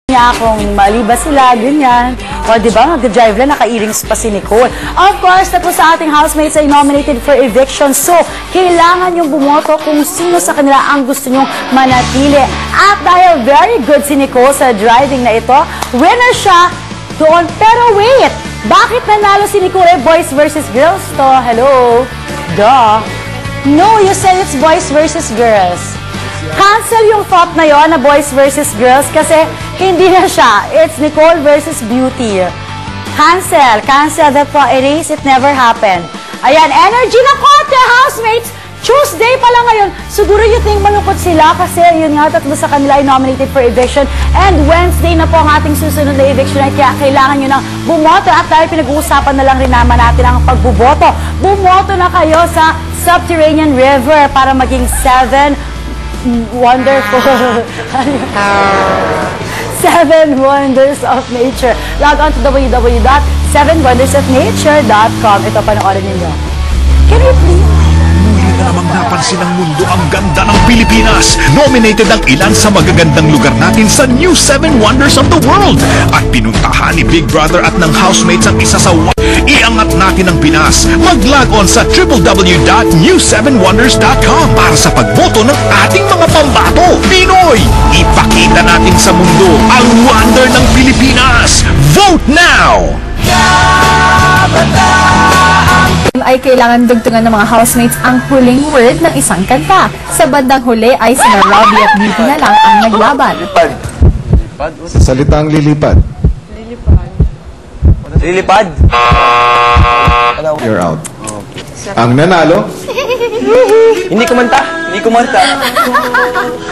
niya kung mali ba sila, ganyan. O, diba, mag-drive lang, naka-earrings pa si Nicole. Of course, tapos sa ating housemates ay nominated for eviction. So, kailangan yung bumoto kung sino sa kanila ang gusto nyong manatili. At dahil very good si Nicole sa driving na ito, winner siya doon. Pero wait, bakit nanalo si Nicole? Boys versus girls to? Hello? Duh. No, you said it's boys versus girls. Cancel yung thought na yon na boys versus girls kasi hindi na siya. It's Nicole versus Beauty. Cancel. Cancel that thought. Erase. It never happened. Ayan, energy na konti, housemates. Tuesday pa lang ngayon. Siguro you think malungkot sila kasi yun nga, tatlo sa kanila ay nominated for eviction. And Wednesday na po ang ating susunod na eviction night. Kaya kailangan nyo nang bumoto. At dahil pinag-uusapan na lang rin naman natin ang pagbuboto. Bumoto na kayo sa Subterranean River para maging 7 wonderful 7 Wonders of Nature. Log on to www.7wondersofnature.com. Ito, panoorin ninyo. Can you please? Muli na namang napansin ng mundo ang ganda ng Pilipinas. Nominated ang ilan sa magagandang lugar natin sa New 7 Wonders of the World. At pinuntahan ni Big Brother at ng housemates ang isa sa iangat natin ang Pinas. Mag-log on sa www.new7wonders.com para sa pagboto ng ating mga pambato. Pinoy, ipakita natin sa mundo ang wonder ng Pilipinas. Vote now! Ay kailangan dugtungan ng mga housemates ang huling word ng isang kanta. Sa bandang huli ay sina Robbie at Beauty na lang ang naglaban. Sa salitang lilipad. Lilipad? You're out. Ang nanalo? Hindi kumanta. Hindi kumanta.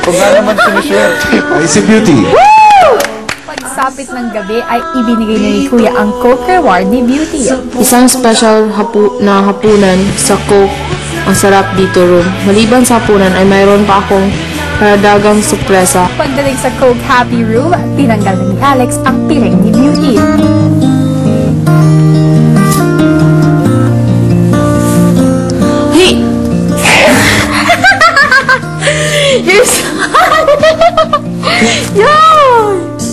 Kung nga naman sinishare. Ay si Beauty. Pagsapit ng gabi ay ibinigay ni Kuya ang Coke reward ni Beauty. Isang special na hapunan sa Coke ang sarap dito room. Maliban sa hapunan ay mayroon pa akong karadagang sorpresa. Pagdating sa Coke Happy Room, tinanggal na ni Alex ang piling ni Beauty.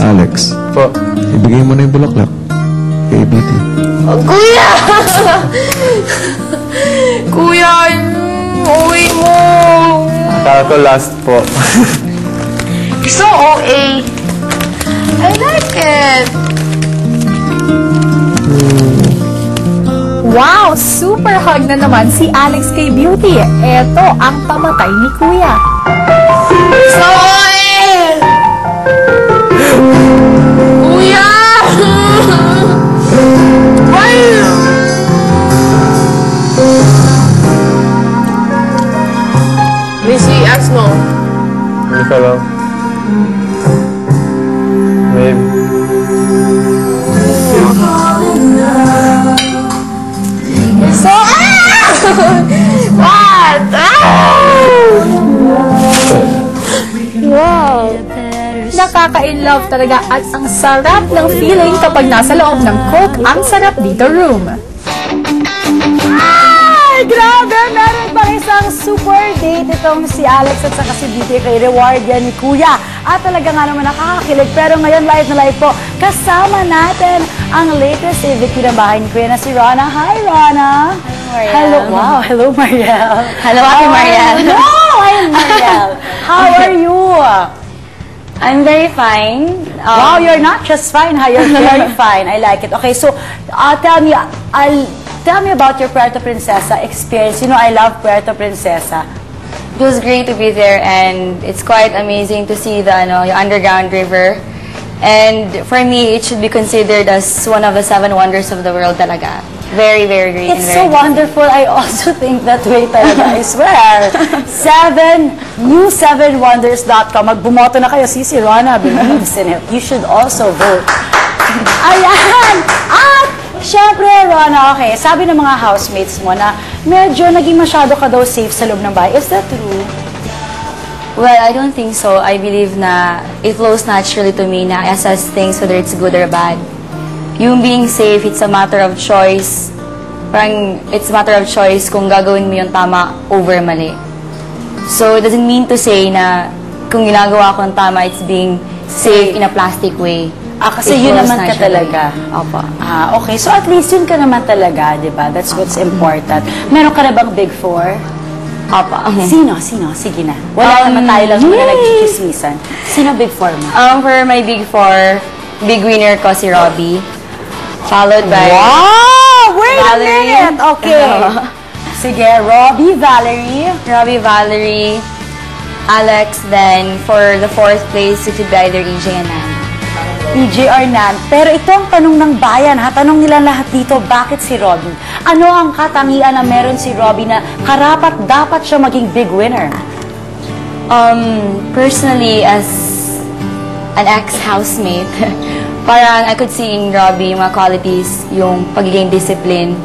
Alex. Po. Ibigay mo na yung bulaklak. Kay Beauty. Oh, Kuya! Kuya, uwi mo! Akala ko last po. So OA. I like it. Wow! Super hug na naman si Alex kay Beauty. Eto ang pamatay ni Kuya. So OA! Kuya! Why? Missy, ask no. Hindi ka lang. Babe. So, what? Wow! Nakaka-in-love talaga at ang sarap ng feeling kapag nasa loob ng Coke ang sarap dito room. Ay, grabe! Meron pang isang super date itong si Alex at saka si Beauty kay reward yan ni Kuya. At talaga nga naman nakakakilig. Pero ngayon live na live po, kasama natin ang latest evictee ng bahay ni Kuya na si Rona. Hi, Rona! Hello, wow. Hello, Mariel. Hello, Ate Mariel. No, I'm Mariel. How are you? I'm very fine. Wow, you're not just fine, ha? You're very fine. I like it. Okay, so tell me about your Puerto Princesa experience. You know, I love Puerto Princesa. It was great to be there, and it's quite amazing to see the yung underground river. And for me, it should be considered as one of the 7 wonders of the world talaga. Very, very great. It's so wonderful. I also think that way talaga. I swear. New7wonders.com. Magbumoto na kayo. Si Rona believes in it. You should also vote. Ayan! At, syempre, Rona, okay, sabi ng mga housemates mo na medyo naging masyado ka daw safe sa loob ng bahay. Is that true? Well, I don't think so. I believe na it flows naturally to me na I assess things whether it's good or bad. Yung being safe, it's a matter of choice. Parang, it's a matter of choice kung gagawin mo yung tama over mali. So, it doesn't mean to say na kung ginagawa ko ang tama, it's being safe in a plastic way. Kasi It yun flows naman ka naturally. talaga. Opo. Okay. So at least yun ka naman talaga, di ba? That's what's important. Meron ka na bang Big Four? Opo. Sino? Sige na. Wala naman tayo lang muna nagchichismisan. Sino Big Four mo? For my Big Four, big winner ko si Robbie. Followed by Wow! Wait a Valerie. minute! Okay. Sige, Robbie, Valerie, Alex. Then for the fourth place, it would be either EJ and Nan. EJ or Nan. Pero ito ang tanong ng bayan, ha? Tanong nila lahat dito, bakit si Robbie? Ano ang katangian na meron si Robbie na karapat-dapat siya maging big winner? Personally, as an ex-housemate, parang I could see in Robbie yung mga qualities, yung pagiging disciplined,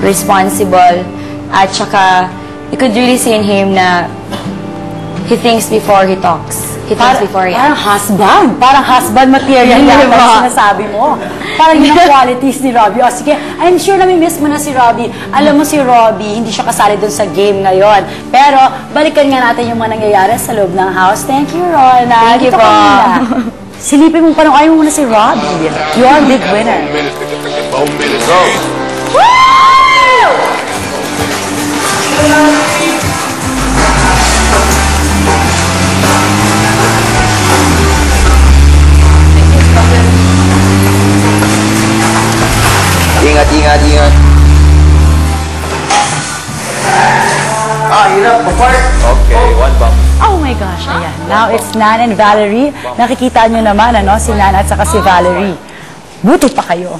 responsible, at saka you could really see in him na he thinks before he talks. He thinks before he acts. Parang husband material Hindi yan ba? ang sinasabi mo. Parang yun ang qualities ni Robbie. O sige, I'm sure na miss mo na si Robbie. Alam mo si Robbie, hindi siya kasali dun sa game ngayon. Pero, balikan nga natin yung mga nangyayari sa loob ng house. Thank you, Rona. Thank you Dito po. ka muna. Silipin mo pa nung ayaw mo muna si Robbie. You're a big winner. Ingat. Okay, one bump. Oh my gosh, ayan. Now it's Nan and Valerie. Nakikita nyo naman, si Nan at saka si Valerie. Buti pa kayo.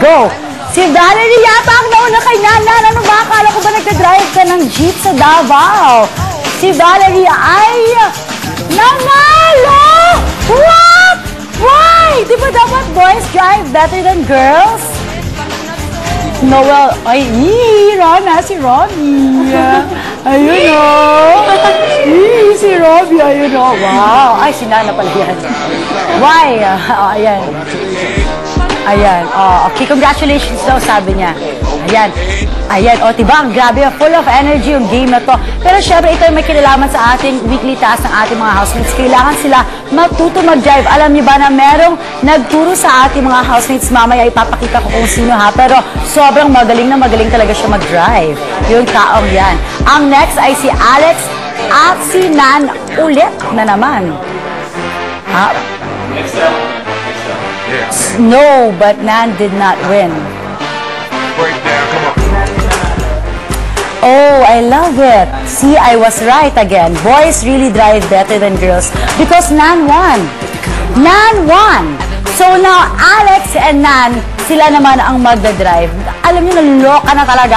Go! Si Valerie yata ang nauna kay Nan. Nan, ano ba? Akala ko ba nagka-drive ka ng jeep sa Davao? Si Valerie ay nanalo! What? Why? Di ba dapat boys drive better than girls? Noel, ay, Rona, si Robbie. Ayun o. Si Robbie, ayun o. Wow. Ay, si Nana pala yan. Why? Ayan. Ayan. Okay, congratulations daw, sabi niya. Ayan. Ayan. Diba? Ang grabe. Full of energy yung game na to. Pero syempre, ito yung may kinalaman sa ating weekly task ng ating mga housemates. Kailangan sila matuto mag-drive. Alam niyo ba na merong nagturo sa ating mga housemates? Mamaya ipapakita ko kung sino ha. Pero sobrang magaling na magaling talaga siya mag-drive. Yung taong yan. Ang next ay si Alex at si Nan ulit na naman. No, but Nan did not win. Oh, I love it. See, I was right again. Boys really drive better than girls because Nan won. Nan won. So now, Alex and Nan, sila naman ang magdadrive. Alam niyo, naloka na talaga.